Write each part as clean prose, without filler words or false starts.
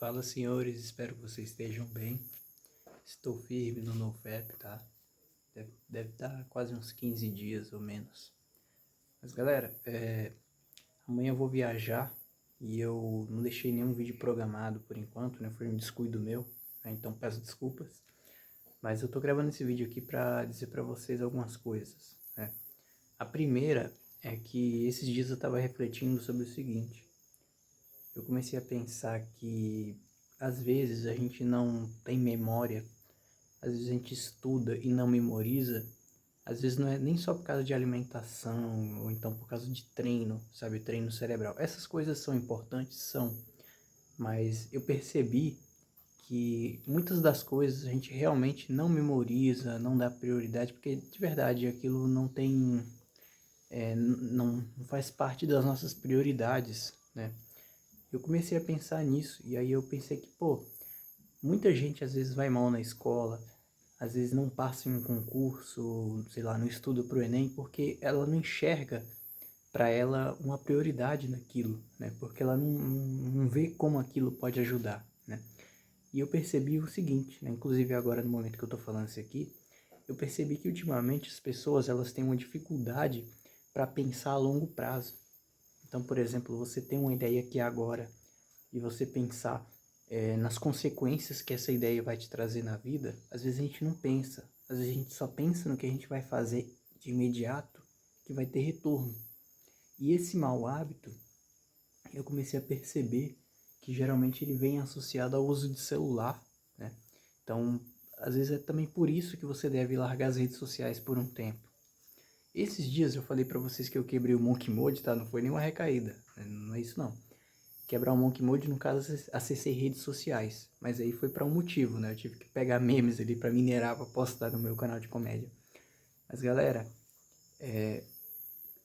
Fala, senhores, espero que vocês estejam bem. Estou firme no NoFap, tá? Deve dar quase uns 15 dias ou menos. Mas galera, amanhã eu vou viajar e eu não deixei nenhum vídeo programado por enquanto, né? Foi um descuido meu, né? Então peço desculpas. Mas eu tô gravando esse vídeo aqui pra dizer pra vocês algumas coisas, né? A primeira é que esses dias eu tava refletindo sobre o seguinte. Eu comecei a pensar que às vezes a gente não tem memória, às vezes a gente estuda e não memoriza, às vezes não é nem só por causa de alimentação, ou então por causa de treino, sabe, treino cerebral. Essas coisas são importantes, são, mas eu percebi que muitas das coisas a gente realmente não memoriza, não dá prioridade, porque de verdade aquilo não tem, não faz parte das nossas prioridades, né? Eu comecei a pensar nisso, e aí eu pensei que, pô, muita gente às vezes vai mal na escola, às vezes não passa em um concurso, sei lá, no estudo para o Enem, porque ela não enxerga para ela uma prioridade naquilo, né? Porque ela não vê como aquilo pode ajudar, né? E eu percebi o seguinte, né? Inclusive agora no momento que eu estou falando isso aqui, eu percebi que ultimamente as pessoas elas têm uma dificuldade para pensar a longo prazo. Então, por exemplo, você tem uma ideia aqui agora e você pensar nas consequências que essa ideia vai te trazer na vida, às vezes a gente não pensa. Às vezes a gente só pensa no que a gente vai fazer de imediato, que vai ter retorno. E esse mau hábito, eu comecei a perceber que geralmente ele vem associado ao uso de celular, né? Então, às vezes é também por isso que você deve largar as redes sociais por um tempo. Esses dias eu falei pra vocês que eu quebrei o Monkey Mode, tá? Não foi nenhuma recaída, né? Não é isso não. Quebrar o Monkey Mode, no caso, acessei redes sociais. Mas aí foi para um motivo, né? Eu tive que pegar memes ali para minerar, para postar no meu canal de comédia. Mas galera,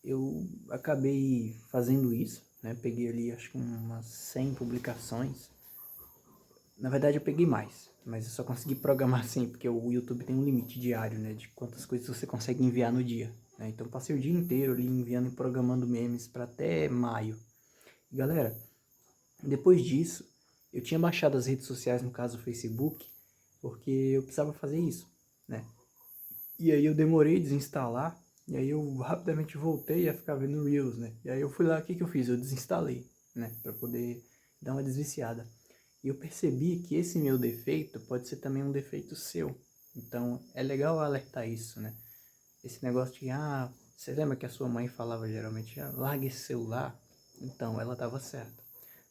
eu acabei fazendo isso, né? Peguei ali acho que umas 100 publicações. Na verdade eu peguei mais, mas eu só consegui programar 100, porque o YouTube tem um limite diário, né? De quantas coisas você consegue enviar no dia, né? Então passei o dia inteiro ali enviando e programando memes para até maio. E galera, depois disso, eu tinha baixado as redes sociais, no caso o Facebook, porque eu precisava fazer isso, né? E aí eu demorei a desinstalar, e aí eu rapidamente voltei a ficar vendo Reels, né? E aí eu fui lá, o que que eu fiz? Eu desinstalei, né? Pra poder dar uma desviciada. E eu percebi que esse meu defeito pode ser também um defeito seu. Então é legal alertar isso, né? Esse negócio de, você lembra que a sua mãe falava geralmente, larga esse celular? Então, ela estava certa.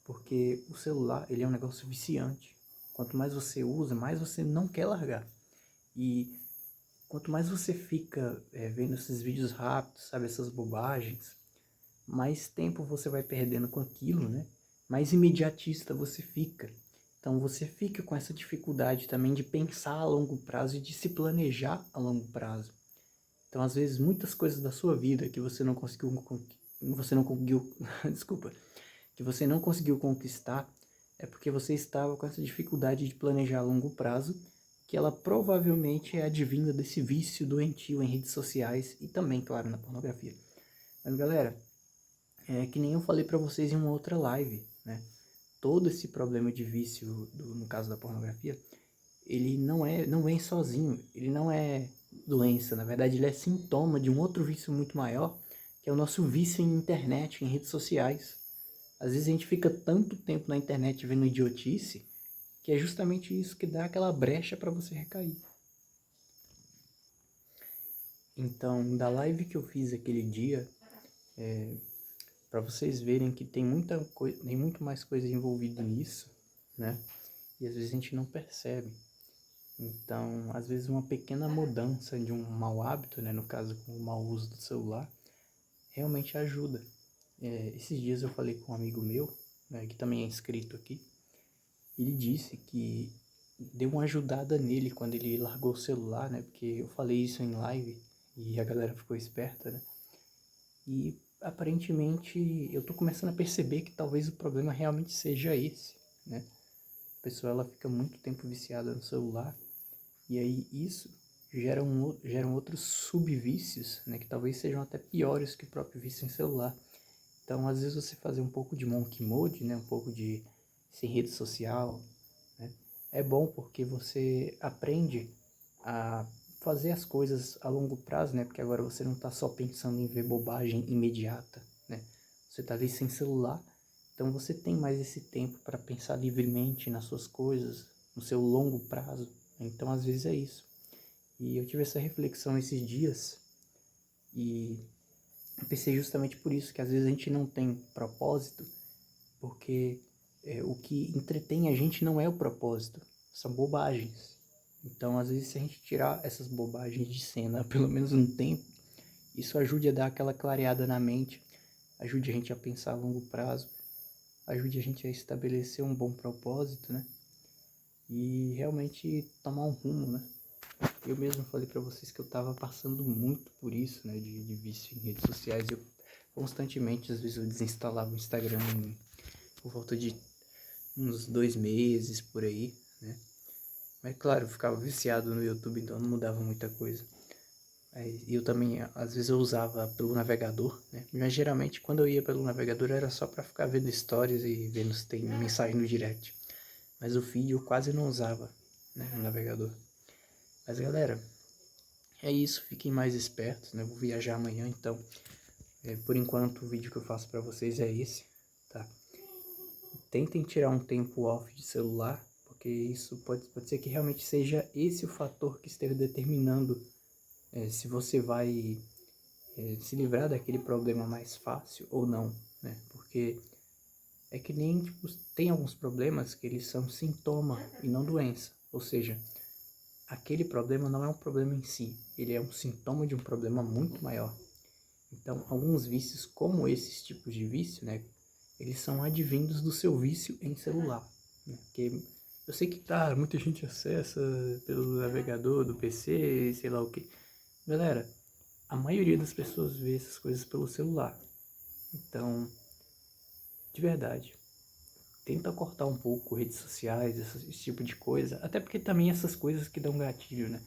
Porque o celular, ele é um negócio viciante. Quanto mais você usa, mais você não quer largar. E quanto mais você fica vendo esses vídeos rápidos, sabe, essas bobagens, mais tempo você vai perdendo com aquilo, né? Mais imediatista você fica. Então você fica com essa dificuldade também de pensar a longo prazo e de se planejar a longo prazo. Então, às vezes, muitas coisas da sua vida que você não conseguiu, desculpa, que você não conseguiu conquistar, é porque você estava com essa dificuldade de planejar a longo prazo, que ela provavelmente é advinda desse vício doentio em redes sociais e também, claro, na pornografia. Mas, galera, é que nem eu falei pra vocês em uma outra live, né? Todo esse problema de vício, no caso da pornografia, ele não vem sozinho, ele não é doença, na verdade ele é sintoma de um outro vício muito maior, que é o nosso vício em internet, em redes sociais. Às vezes a gente fica tanto tempo na internet vendo idiotice, que é justamente isso que dá aquela brecha para você recair. Então, da live que eu fiz aquele dia, para vocês verem que tem tem muito mais coisa envolvida nisso, né? E às vezes a gente não percebe. Então, às vezes uma pequena mudança de um mau hábito, né, no caso com o mau uso do celular, realmente ajuda. Esses dias eu falei com um amigo meu, né, que também é inscrito aqui, ele disse que deu uma ajudada nele quando ele largou o celular, né, porque eu falei isso em live e a galera ficou esperta, né, e aparentemente eu tô começando a perceber que talvez o problema realmente seja esse, né, a pessoa ela fica muito tempo viciada no celular. E aí isso geram outros subvícios, né, que talvez sejam até piores que o próprio vício em celular. Então, às vezes você fazer um pouco de monkey mode, né, um pouco de sem rede social, né? É bom porque você aprende a fazer as coisas a longo prazo, né? Porque agora você não está só pensando em ver bobagem imediata, né? Você está ali sem celular, então você tem mais esse tempo para pensar livremente nas suas coisas, no seu longo prazo. Então, às vezes é isso. E eu tive essa reflexão esses dias e eu pensei justamente por isso, que às vezes a gente não tem propósito, porque o que entretém a gente não é o propósito, são bobagens. Então, às vezes, se a gente tirar essas bobagens de cena, pelo menos um tempo, isso ajude a dar aquela clareada na mente, ajude a gente a pensar a longo prazo, ajude a gente a estabelecer um bom propósito, né? E realmente tomar um rumo, né? Eu mesmo falei pra vocês que eu tava passando muito por isso, né? De vício em redes sociais. Eu constantemente, às vezes, eu desinstalava o Instagram por volta de uns 2 meses, por aí, né? Mas, claro, eu ficava viciado no YouTube, então não mudava muita coisa. E eu também, às vezes, eu usava pelo navegador, né? Mas, geralmente, quando eu ia pelo navegador, era só pra ficar vendo stories e vendo se tem mensagem no direct. Mas o feed eu quase não usava, né, no navegador. Mas, galera, é isso. Fiquem mais espertos, né? Eu vou viajar amanhã, então, por enquanto, o vídeo que eu faço pra vocês é esse, tá? Tentem tirar um tempo off de celular, porque isso pode ser que realmente seja esse o fator que esteja determinando se você vai se livrar daquele problema mais fácil ou não, né? Porque é que nem, tipo, tem alguns problemas que eles são sintoma e não doença, ou seja, aquele problema não é um problema em si, ele é um sintoma de um problema muito maior. Então, alguns vícios, como esses tipos de vício, né, eles são advindos do seu vício em celular, né? Porque eu sei que muita gente acessa pelo navegador do PC, sei lá o que. Galera, a maioria das pessoas vê essas coisas pelo celular. Então, de verdade, tenta cortar um pouco redes sociais, esse tipo de coisa, até porque também essas coisas que dão gatilho, né?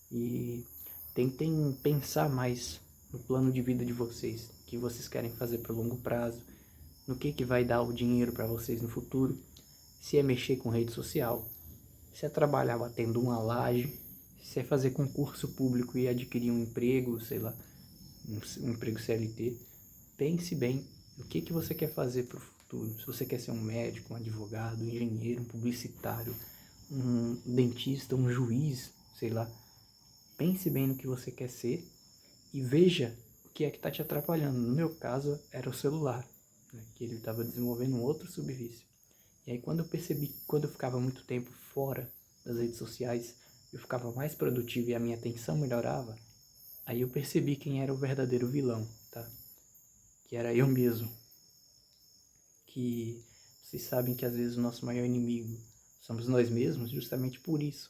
E tentem pensar mais no plano de vida de vocês, o que vocês querem fazer para o longo prazo, no que vai dar o dinheiro para vocês no futuro, se é mexer com rede social, se é trabalhar batendo uma laje, se é fazer concurso público e adquirir um emprego, sei lá, um emprego CLT. Pense bem o que você quer fazer para o futuro. Se você quer ser um médico, um advogado, um engenheiro, um publicitário, um dentista, um juiz, sei lá. Pense bem no que você quer ser e veja o que é que está te atrapalhando. No meu caso, era o celular, né, que ele estava desenvolvendo um outro subvício. E aí quando eu percebi, quando eu ficava muito tempo fora das redes sociais, eu ficava mais produtivo e a minha atenção melhorava, aí eu percebi quem era o verdadeiro vilão, tá? Que era eu mesmo. Que vocês sabem que às vezes o nosso maior inimigo somos nós mesmos, justamente por isso.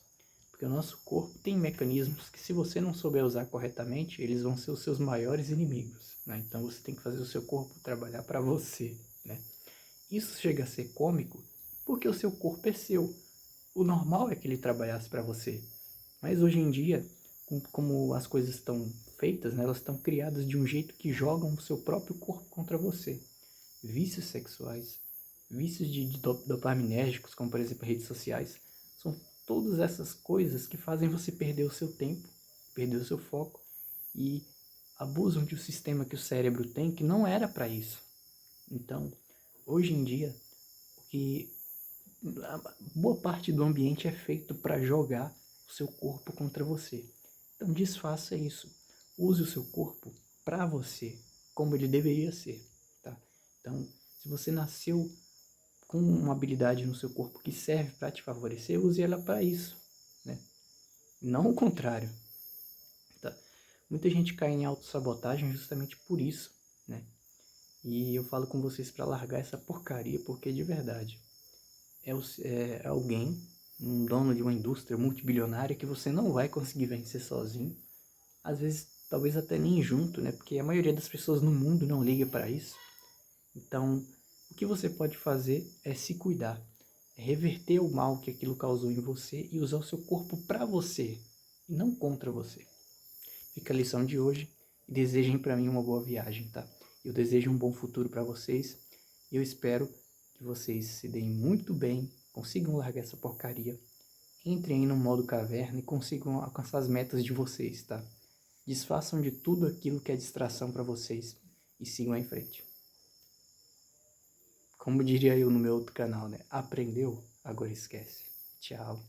Porque o nosso corpo tem mecanismos que, se você não souber usar corretamente, eles vão ser os seus maiores inimigos, né? Então você tem que fazer o seu corpo trabalhar para você, né? Isso chega a ser cômico porque o seu corpo é seu. O normal é que ele trabalhasse para você. Mas hoje em dia, como as coisas estão feitas, né, elas estão criadas de um jeito que jogam o seu próprio corpo contra você. Vícios sexuais, vícios de dopaminérgicos, como por exemplo redes sociais, são todas essas coisas que fazem você perder o seu tempo, perder o seu foco e abusam de um sistema que o cérebro tem que não era para isso. Então, hoje em dia, o que a boa parte do ambiente é feito para jogar o seu corpo contra você. Então, desfaça isso. Use o seu corpo para você, como ele deveria ser, tá? Então, se você nasceu com uma habilidade no seu corpo que serve para te favorecer, use ela para isso, né? Não o contrário, tá? Muita gente cai em autossabotagem justamente por isso, né? E eu falo com vocês para largar essa porcaria, porque de verdade é alguém, um dono de uma indústria multibilionária, que você não vai conseguir vencer sozinho. Às vezes, talvez até nem junto, né? Porque a maioria das pessoas no mundo não liga para isso. Então, o que você pode fazer é se cuidar, é reverter o mal que aquilo causou em você e usar o seu corpo para você, e não contra você. Fica a lição de hoje e desejem para mim uma boa viagem, tá? Eu desejo um bom futuro para vocês e eu espero que que vocês se deem muito bem, consigam largar essa porcaria, entrem aí no modo caverna e consigam alcançar as metas de vocês, tá? Desfaçam de tudo aquilo que é distração para vocês e sigam em frente. Como diria eu no meu outro canal, né? Aprendeu? Agora esquece. Tchau.